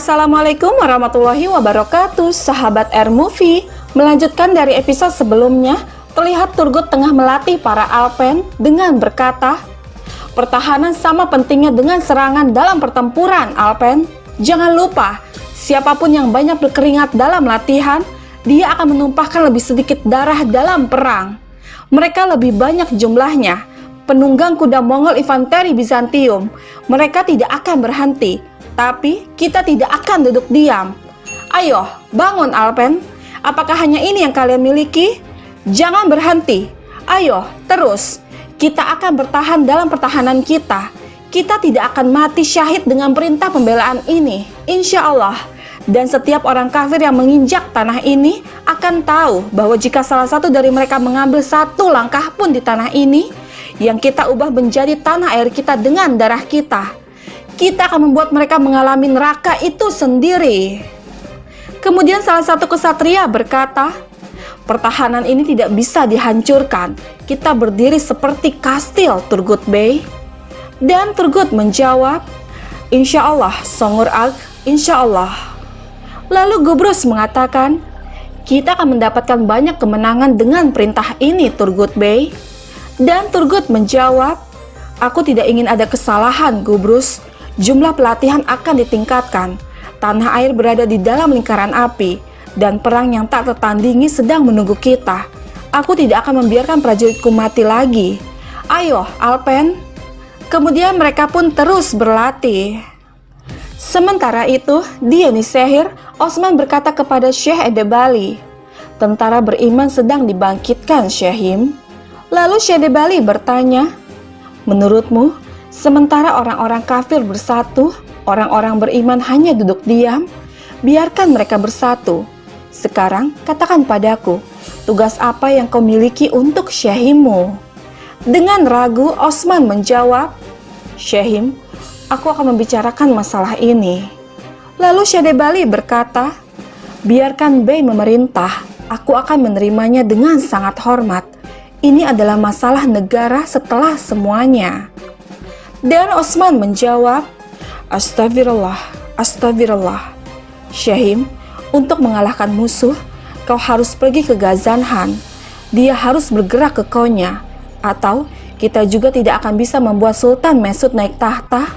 Assalamualaikum warahmatullahi wabarakatuh, sahabat Air Movie. Melanjutkan dari episode sebelumnya, terlihat Turgut tengah melatih para Alpen dengan berkata, pertahanan sama pentingnya dengan serangan dalam pertempuran, Alpen. Jangan lupa, siapapun yang banyak berkeringat dalam latihan, dia akan menumpahkan lebih sedikit darah dalam perang. Mereka lebih banyak jumlahnya, penunggang kuda Mongol infanteri Bizantium. Mereka tidak akan berhenti, tapi kita tidak akan duduk diam. Ayo, bangun Alpen. Apakah hanya ini yang kalian miliki? Jangan berhenti. Ayo, terus. Kita akan bertahan dalam pertahanan kita. Kita tidak akan mati syahid dengan perintah pembelaan ini, insya Allah. Dan setiap orang kafir yang menginjak tanah ini akan tahu bahwa jika salah satu dari mereka mengambil satu langkah pun di tanah ini, yang kita ubah menjadi tanah air kita dengan darah kita, kita akan membuat mereka mengalami neraka itu sendiri. Kemudian salah satu kesatria berkata, pertahanan ini tidak bisa dihancurkan. Kita berdiri seperti kastil, Turgut Bey. Dan Turgut menjawab, insya Allah, Songur Ag, insya Allah. Lalu Gubrus mengatakan, kita akan mendapatkan banyak kemenangan dengan perintah ini, Turgut Bey. Dan Turgut menjawab, aku tidak ingin ada kesalahan, Gubrus. Jumlah pelatihan akan ditingkatkan. Tanah air berada di dalam lingkaran api, dan perang yang tak tertandingi sedang menunggu kita. Aku tidak akan membiarkan prajuritku mati lagi. Ayo, Alpen. Kemudian mereka pun terus berlatih. Sementara itu, di Yenisehir, Osman berkata kepada Syekh Edebali, tentara beriman sedang dibangkitkan, Syehim. Lalu Syekh Edebali bertanya, menurutmu, sementara orang-orang kafir bersatu, orang-orang beriman hanya duduk diam, biarkan mereka bersatu. Sekarang katakan padaku, tugas apa yang kau miliki untuk Syehimmu? Dengan ragu, Osman menjawab, Syehim, aku akan membicarakan masalah ini. Lalu Syekh Edebali berkata, biarkan Bey memerintah, aku akan menerimanya dengan sangat hormat. Ini adalah masalah negara setelah semuanya. Dan Osman menjawab, astagfirullah, astagfirullah. Syehim, untuk mengalahkan musuh, kau harus pergi ke Gazanhan. Dia harus bergerak ke Konya. Atau kita juga tidak akan bisa membuat Sultan Mesud naik tahta.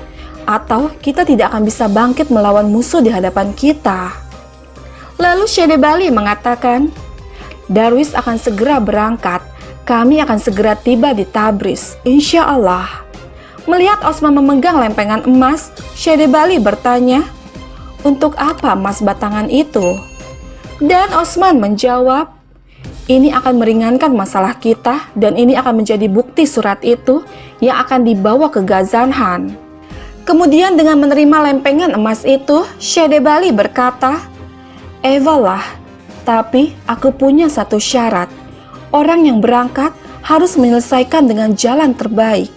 Atau kita tidak akan bisa bangkit melawan musuh di hadapan kita. Lalu Syekh Edebali mengatakan, Darwis akan segera berangkat. Kami akan segera tiba di Tabriz, insya Allah. Melihat Osman memegang lempengan emas, Syekh Edebali bertanya, untuk apa emas batangan itu? Dan Osman menjawab, ini akan meringankan masalah kita dan ini akan menjadi bukti surat itu yang akan dibawa ke Gazanhan. Kemudian dengan menerima lempengan emas itu, Syekh Edebali berkata, Ewalah, tapi aku punya satu syarat. Orang yang berangkat harus menyelesaikan dengan jalan terbaik.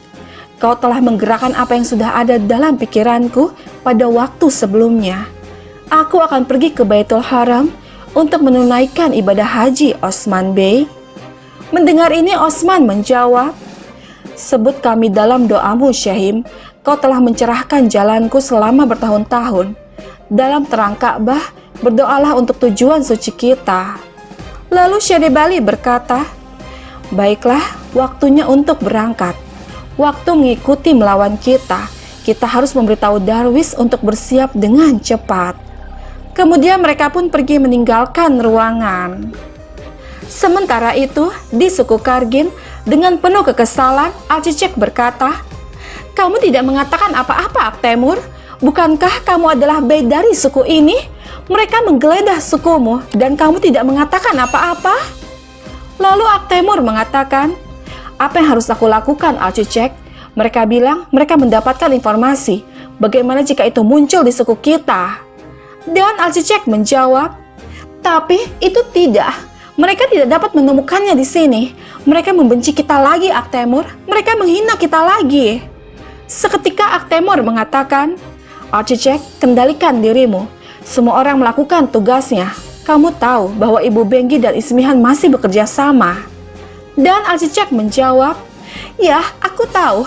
Kau telah menggerakkan apa yang sudah ada dalam pikiranku pada waktu sebelumnya. Aku akan pergi ke Baitul Haram untuk menunaikan ibadah haji, Osman Bey. Mendengar ini Osman menjawab, sebut kami dalam doamu, Syehim. Kau telah mencerahkan jalanku selama bertahun-tahun. Dalam terang Ka'bah, berdoalah untuk tujuan suci kita. Lalu Syekh Edebali berkata, baiklah, waktunya untuk berangkat. Waktu mengikuti melawan kita. Kita harus memberitahu Darwis untuk bersiap dengan cepat. Kemudian mereka pun pergi meninggalkan ruangan. Sementara itu, di suku Kargin, dengan penuh kekesalan, Alcicek berkata, kamu tidak mengatakan apa-apa, Aktemur? Bukankah kamu adalah bey dari suku ini? Mereka menggeledah sukumu dan kamu tidak mengatakan apa-apa? Lalu Aktemur mengatakan, apa yang harus aku lakukan, Alcicek? Mereka bilang mereka mendapatkan informasi. Bagaimana jika itu muncul di suku kita? Dan Alcicek menjawab, tapi itu tidak. Mereka tidak dapat menemukannya di sini. Mereka membenci kita lagi, Aktemur. Mereka menghina kita lagi. Seketika Aktemur mengatakan, Alcicek, kendalikan dirimu. Semua orang melakukan tugasnya. Kamu tahu bahwa Ibu Benggi dan Ismihan masih bekerja sama. Dan Alcicek menjawab, ya, aku tahu.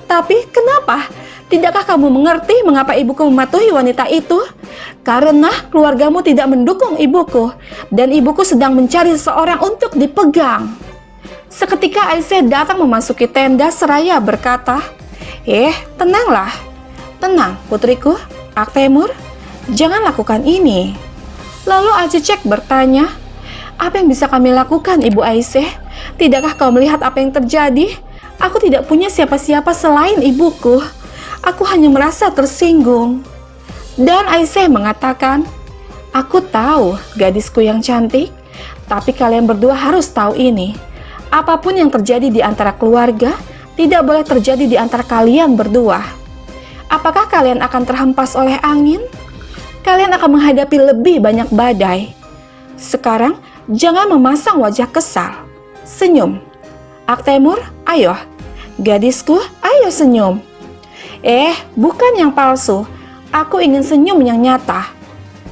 Tapi kenapa? Tidakkah kamu mengerti mengapa ibuku mematuhi wanita itu? Karena keluargamu tidak mendukung ibuku, dan ibuku sedang mencari seseorang untuk dipegang. Seketika Aisyah datang memasuki tenda seraya berkata, tenanglah. Tenang, putriku, Aktemur, jangan lakukan ini. Lalu Acecek bertanya, apa yang bisa kami lakukan, Ibu Aisyah? Tidakkah kau melihat apa yang terjadi? Aku tidak punya siapa-siapa selain ibuku. Aku hanya merasa tersinggung. Dan Aisyah mengatakan, aku tahu gadisku yang cantik, tapi kalian berdua harus tahu ini. Apapun yang terjadi di antara keluarga, tidak boleh terjadi di antara kalian berdua. Apakah kalian akan terhempas oleh angin? Kalian akan menghadapi lebih banyak badai. Sekarang, jangan memasang wajah kesal. Senyum. Aktemur, ayo. Gadisku, ayo senyum. Bukan yang palsu. Aku ingin senyum yang nyata.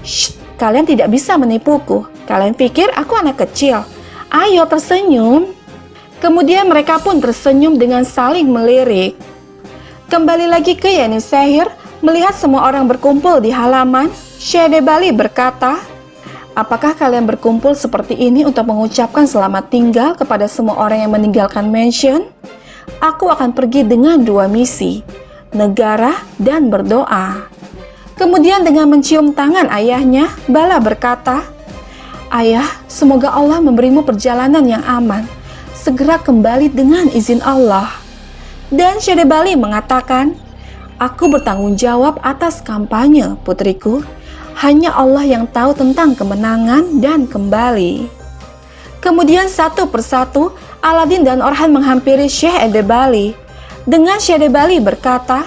Shh, kalian tidak bisa menipuku. Kalian pikir aku anak kecil. Ayo tersenyum. Kemudian mereka pun tersenyum dengan saling melirik. Kembali lagi ke Yenisehir, melihat semua orang berkumpul di halaman, Syedebali berkata, apakah kalian berkumpul seperti ini untuk mengucapkan selamat tinggal kepada semua orang yang meninggalkan mansion? Aku akan pergi dengan 2 misi, negara dan berdoa. Kemudian dengan mencium tangan ayahnya, Bala berkata, Ayah, semoga Allah memberimu perjalanan yang aman. Segera kembali dengan izin Allah. Dan Syedebali mengatakan, aku bertanggung jawab atas kampanye, putriku. Hanya Allah yang tahu tentang kemenangan dan kembali. Kemudian satu persatu, Aladin dan Orhan menghampiri Syekh Edebali. Dengan Syedebali berkata,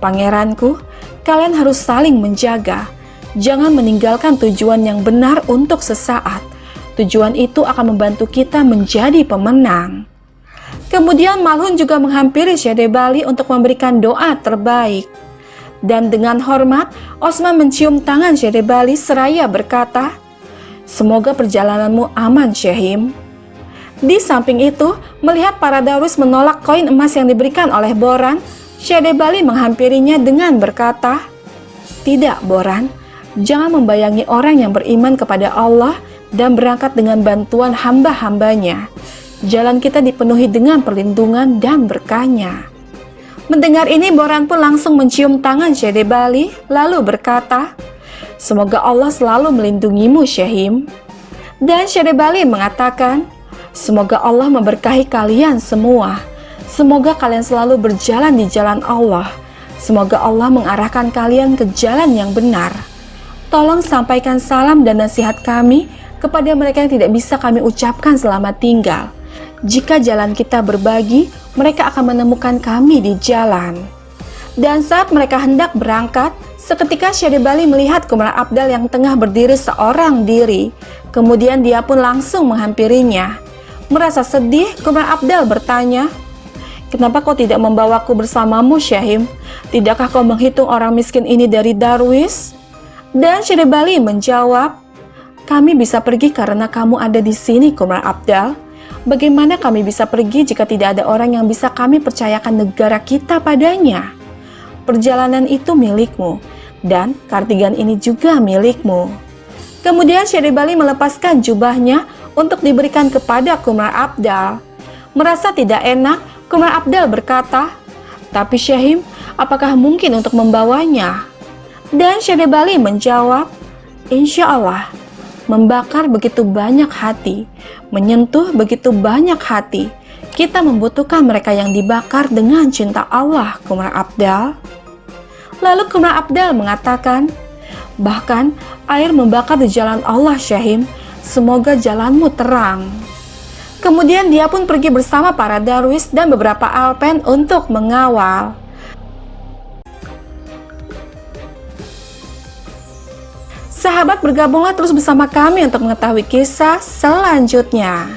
Pangeranku, kalian harus saling menjaga. Jangan meninggalkan tujuan yang benar untuk sesaat. Tujuan itu akan membantu kita menjadi pemenang. Kemudian Malhun juga menghampiri Syedebali untuk memberikan doa terbaik. Dan dengan hormat, Osman mencium tangan Syedebali seraya berkata, semoga perjalananmu aman, Syehim. Di samping itu, melihat para darwis menolak koin emas yang diberikan oleh Boran, Syedebali menghampirinya dengan berkata, tidak, Boran, jangan membayangi orang yang beriman kepada Allah dan berangkat dengan bantuan hamba-hambanya. Jalan kita dipenuhi dengan perlindungan dan berkahnya. Mendengar ini, Boran pun langsung mencium tangan Syedebali, lalu berkata, semoga Allah selalu melindungimu, Syehim. Dan Syedebali mengatakan, semoga Allah memberkahi kalian semua. Semoga kalian selalu berjalan di jalan Allah. Semoga Allah mengarahkan kalian ke jalan yang benar. Tolong sampaikan salam dan nasihat kami kepada mereka yang tidak bisa kami ucapkan selamat tinggal. Jika jalan kita berbagi, mereka akan menemukan kami di jalan. Dan saat mereka hendak berangkat, seketika Syedebali melihat Kumar Abdal yang tengah berdiri seorang diri. Kemudian dia pun langsung menghampirinya. Merasa sedih, Kumar Abdal bertanya, kenapa kau tidak membawaku bersamamu, Syahim? Tidakkah kau menghitung orang miskin ini dari darwis? Dan Syedebali menjawab, kami bisa pergi karena kamu ada di sini, Kumar Abdal. Bagaimana kami bisa pergi jika tidak ada orang yang bisa kami percayakan negara kita padanya? Perjalanan itu milikmu, dan kardigan ini juga milikmu. Kemudian Syedebali melepaskan jubahnya untuk diberikan kepada Kumar Abdal. Merasa tidak enak, Kumar Abdal berkata, tapi Syahim, apakah mungkin untuk membawanya? Dan Syedebali menjawab, insya Allah. Membakar begitu banyak hati, menyentuh begitu banyak hati. Kita membutuhkan mereka yang dibakar dengan cinta Allah, Kumar Abdal. Lalu Kumar Abdal mengatakan, bahkan air membakar di jalan Allah, Syahim. Semoga jalanmu terang. Kemudian dia pun pergi bersama para darwis dan beberapa alpen untuk mengawal. Sahabat, bergabunglah terus bersama kami untuk mengetahui kisah selanjutnya.